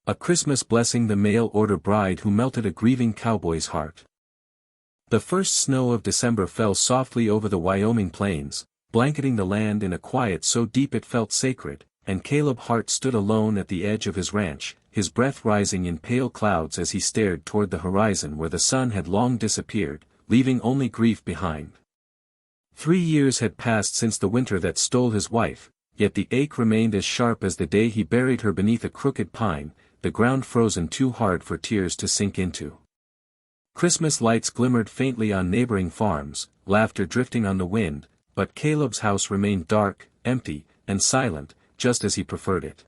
A Christmas blessing, the mail-order bride who melted a grieving cowboy's heart. The first snow of December fell softly over the Wyoming plains, blanketing the land in a quiet so deep it felt sacred, and Caleb Hart stood alone at the edge of his ranch, his breath rising in pale clouds as he stared toward the horizon where the sun had long disappeared, leaving only grief behind. 3 years had passed since the winter that stole his wife, yet the ache remained as sharp as the day he buried her beneath a crooked pine, the ground frozen too hard for tears to sink into. Christmas lights glimmered faintly on neighboring farms, laughter drifting on the wind, but Caleb's house remained dark, empty, and silent, just as he preferred it.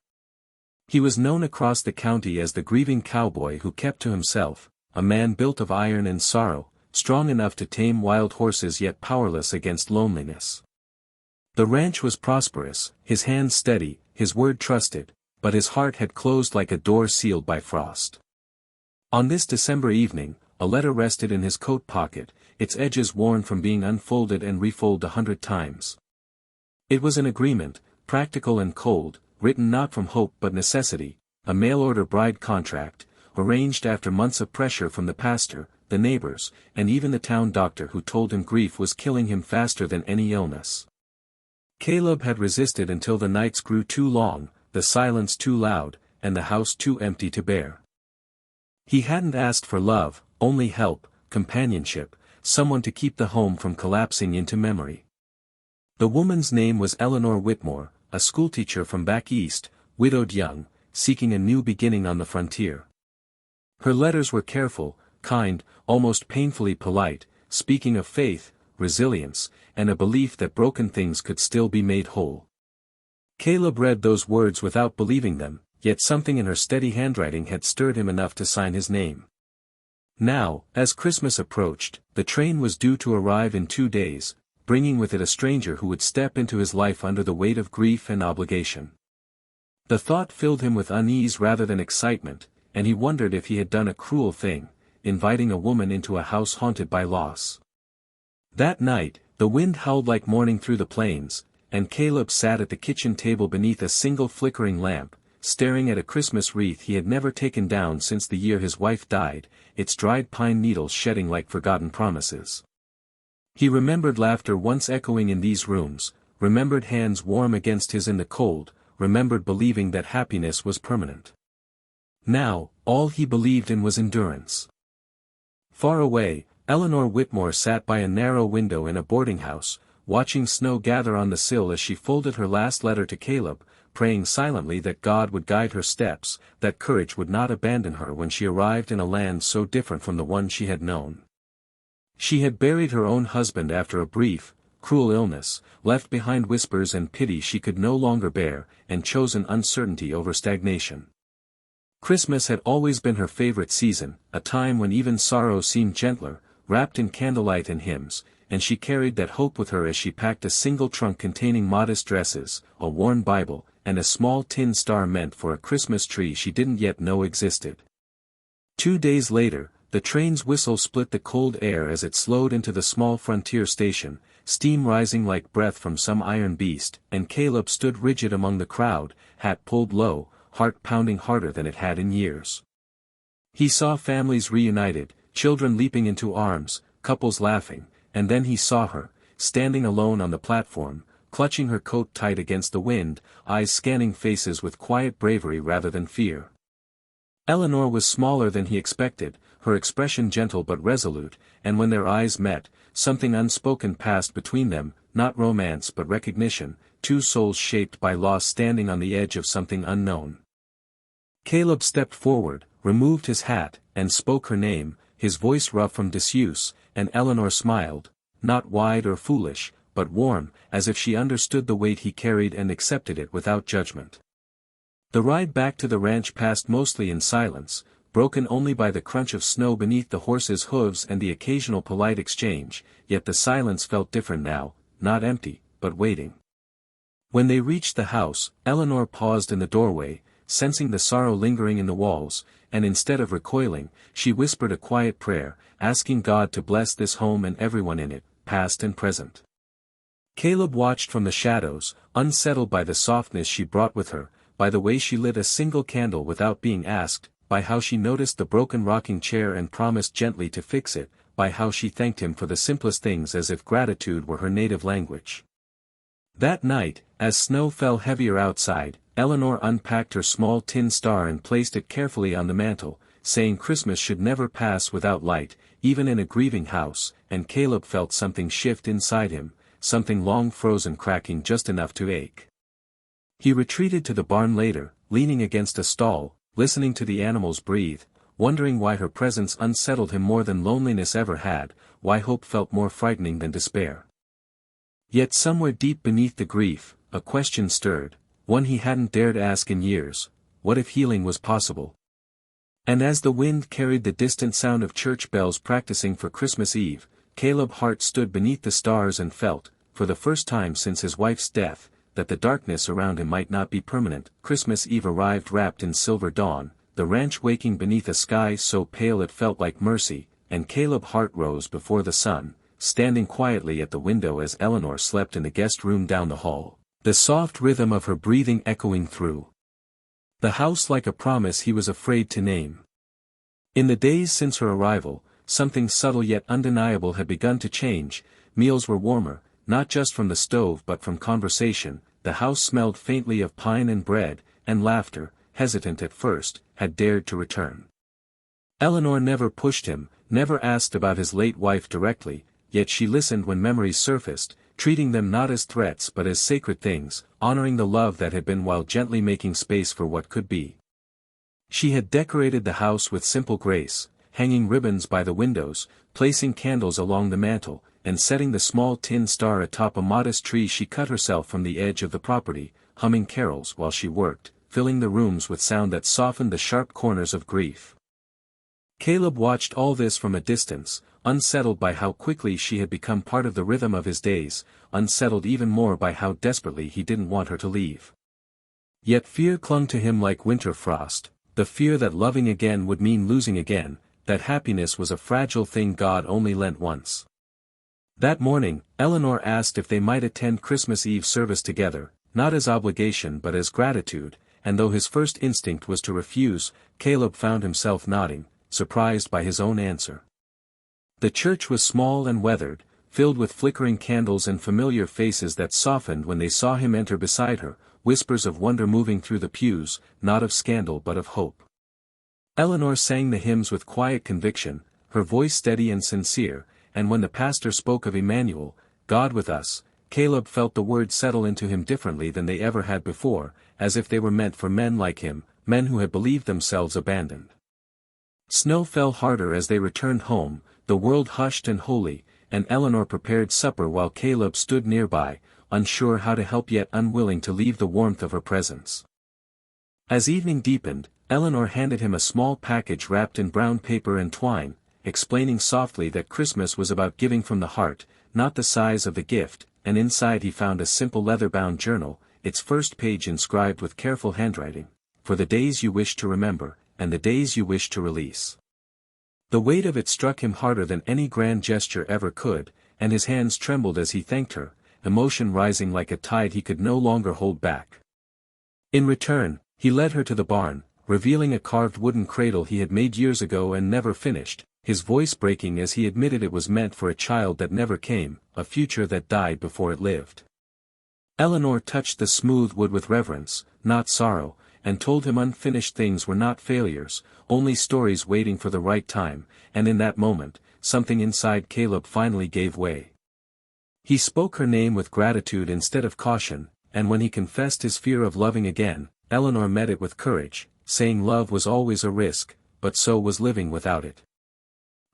He was known across the county as the grieving cowboy who kept to himself, a man built of iron and sorrow, strong enough to tame wild horses yet powerless against loneliness. The ranch was prosperous, his hands steady, his word trusted, but his heart had closed like a door sealed by frost. On this December evening, a letter rested in his coat pocket, its edges worn from being unfolded and refolded 100 times. It was an agreement, practical and cold, written not from hope but necessity, a mail-order bride contract, arranged after months of pressure from the pastor, the neighbors, and even the town doctor who told him grief was killing him faster than any illness. Caleb had resisted until the nights grew too long, the silence too loud, and the house too empty to bear. He hadn't asked for love, only help, companionship, someone to keep the home from collapsing into memory. The woman's name was Eleanor Whitmore, a schoolteacher from back east, widowed young, seeking a new beginning on the frontier. Her letters were careful, kind, almost painfully polite, speaking of faith, resilience, and a belief that broken things could still be made whole. Caleb read those words without believing them, yet something in her steady handwriting had stirred him enough to sign his name. Now, as Christmas approached, the train was due to arrive in 2 days, bringing with it a stranger who would step into his life under the weight of grief and obligation. The thought filled him with unease rather than excitement, and he wondered if he had done a cruel thing, inviting a woman into a house haunted by loss. That night, the wind howled like morning through the plains, and Caleb sat at the kitchen table beneath a single flickering lamp, staring at a Christmas wreath he had never taken down since the year his wife died, its dried pine needles shedding like forgotten promises. He remembered laughter once echoing in these rooms, remembered hands warm against his in the cold, remembered believing that happiness was permanent. Now, all he believed in was endurance. Far away, Eleanor Whitmore sat by a narrow window in a boarding house, watching snow gather on the sill as she folded her last letter to Caleb, praying silently that God would guide her steps, that courage would not abandon her when she arrived in a land so different from the one she had known. She had buried her own husband after a brief, cruel illness, left behind whispers and pity she could no longer bear, and chosen uncertainty over stagnation. Christmas had always been her favorite season, a time when even sorrow seemed gentler, wrapped in candlelight and hymns, and she carried that hope with her as she packed a single trunk containing modest dresses, a worn Bible, and a small tin star meant for a Christmas tree she didn't yet know existed. 2 days later, the train's whistle split the cold air as it slowed into the small frontier station, steam rising like breath from some iron beast, and Caleb stood rigid among the crowd, hat pulled low, heart pounding harder than it had in years. He saw families reunited, children leaping into arms, couples laughing, and then he saw her, standing alone on the platform, clutching her coat tight against the wind, eyes scanning faces with quiet bravery rather than fear. Eleanor was smaller than he expected, her expression gentle but resolute, and when their eyes met, something unspoken passed between them, not romance but recognition, two souls shaped by loss standing on the edge of something unknown. Caleb stepped forward, removed his hat, and spoke her name, his voice rough from disuse, and Eleanor smiled, not wide or foolish, but warm, as if she understood the weight he carried and accepted it without judgment. The ride back to the ranch passed mostly in silence, broken only by the crunch of snow beneath the horses' hooves and the occasional polite exchange, yet the silence felt different now, not empty, but waiting. When they reached the house, Eleanor paused in the doorway, sensing the sorrow lingering in the walls, and instead of recoiling, she whispered a quiet prayer, asking God to bless this home and everyone in it, past and present. Caleb watched from the shadows, unsettled by the softness she brought with her, by the way she lit a single candle without being asked, by how she noticed the broken rocking chair and promised gently to fix it, by how she thanked him for the simplest things as if gratitude were her native language. That night, as snow fell heavier outside, Eleanor unpacked her small tin star and placed it carefully on the mantel, saying Christmas should never pass without light, even in a grieving house, and Caleb felt something shift inside him, something long frozen cracking just enough to ache. He retreated to the barn later, leaning against a stall, listening to the animals breathe, wondering why her presence unsettled him more than loneliness ever had, why hope felt more frightening than despair. Yet somewhere deep beneath the grief, a question stirred, one he hadn't dared ask in years: what if healing was possible? And as the wind carried the distant sound of church bells practicing for Christmas Eve, Caleb's heart stood beneath the stars and felt, for the first time since his wife's death, that the darkness around him might not be permanent. Christmas Eve arrived wrapped in silver dawn, the ranch waking beneath a sky so pale it felt like mercy, and Caleb's heart rose before the sun, standing quietly at the window as Eleanor slept in the guest room down the hall, the soft rhythm of her breathing echoing through the house like a promise he was afraid to name. In the days since her arrival, something subtle yet undeniable had begun to change. Meals were warmer, not just from the stove but from conversation, the house smelled faintly of pine and bread, and laughter, hesitant at first, had dared to return. Eleanor never pushed him, never asked about his late wife directly, yet she listened when memories surfaced, treating them not as threats but as sacred things, honoring the love that had been while gently making space for what could be. She had decorated the house with simple grace, hanging ribbons by the windows, placing candles along the mantel, and setting the small tin star atop a modest tree she cut herself from the edge of the property, humming carols while she worked, filling the rooms with sound that softened the sharp corners of grief. Caleb watched all this from a distance, unsettled by how quickly she had become part of the rhythm of his days, unsettled even more by how desperately he didn't want her to leave. Yet fear clung to him like winter frost, the fear that loving again would mean losing again, that happiness was a fragile thing God only lent once. That morning, Eleanor asked if they might attend Christmas Eve service together, not as obligation but as gratitude, and though his first instinct was to refuse, Caleb found himself nodding, surprised by his own answer. The church was small and weathered, filled with flickering candles and familiar faces that softened when they saw him enter beside her, whispers of wonder moving through the pews, not of scandal but of hope. Eleanor sang the hymns with quiet conviction, her voice steady and sincere, and when the pastor spoke of Emmanuel, God with us, Caleb felt the words settle into him differently than they ever had before, as if they were meant for men like him, men who had believed themselves abandoned. Snow fell harder as they returned home, the world hushed and holy, and Eleanor prepared supper while Caleb stood nearby, unsure how to help yet unwilling to leave the warmth of her presence. As evening deepened, Eleanor handed him a small package wrapped in brown paper and twine, explaining softly that Christmas was about giving from the heart, not the size of the gift, and inside he found a simple leather-bound journal, its first page inscribed with careful handwriting, "For the days you wish to remember, and the days you wish to release." The weight of it struck him harder than any grand gesture ever could, and his hands trembled as he thanked her, emotion rising like a tide he could no longer hold back. In return, he led her to the barn, revealing a carved wooden cradle he had made years ago and never finished, his voice breaking as he admitted it was meant for a child that never came, a future that died before it lived. Eleanor touched the smooth wood with reverence, not sorrow, and told him unfinished things were not failures, only stories waiting for the right time, and in that moment, something inside Caleb finally gave way. He spoke her name with gratitude instead of caution, and when he confessed his fear of loving again, Eleanor met it with courage, saying love was always a risk, but so was living without it.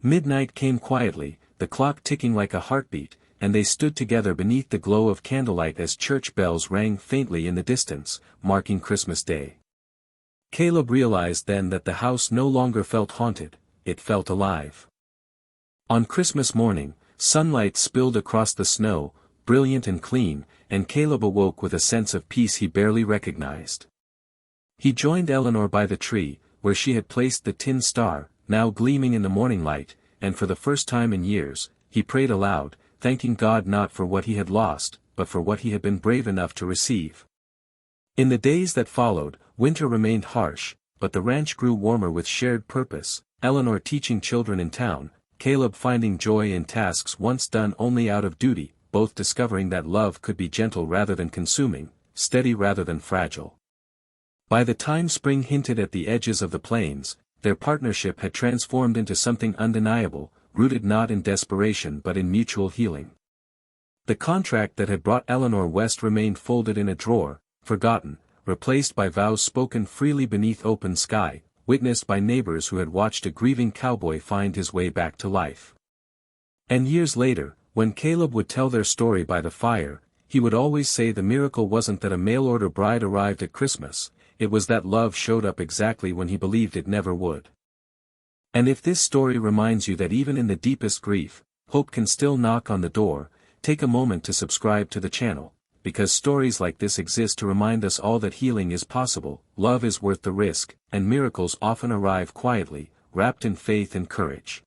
Midnight came quietly, the clock ticking like a heartbeat, and they stood together beneath the glow of candlelight as church bells rang faintly in the distance, marking Christmas Day. Caleb realized then that the house no longer felt haunted, it felt alive. On Christmas morning, sunlight spilled across the snow, brilliant and clean, and Caleb awoke with a sense of peace he barely recognized. He joined Eleanor by the tree, where she had placed the tin star, now gleaming in the morning light, and for the first time in years, he prayed aloud, thanking God not for what he had lost, but for what he had been brave enough to receive. In the days that followed, winter remained harsh, but the ranch grew warmer with shared purpose, Eleanor teaching children in town, Caleb finding joy in tasks once done only out of duty, both discovering that love could be gentle rather than consuming, steady rather than fragile. By the time spring hinted at the edges of the plains, their partnership had transformed into something undeniable, rooted not in desperation but in mutual healing. The contract that had brought Eleanor west remained folded in a drawer, forgotten, replaced by vows spoken freely beneath open sky, witnessed by neighbors who had watched a grieving cowboy find his way back to life. And years later, when Caleb would tell their story by the fire, he would always say the miracle wasn't that a mail-order bride arrived at Christmas, it was that love showed up exactly when he believed it never would. And if this story reminds you that even in the deepest grief, hope can still knock on the door, take a moment to subscribe to the channel, because stories like this exist to remind us all that healing is possible, love is worth the risk, and miracles often arrive quietly, wrapped in faith and courage.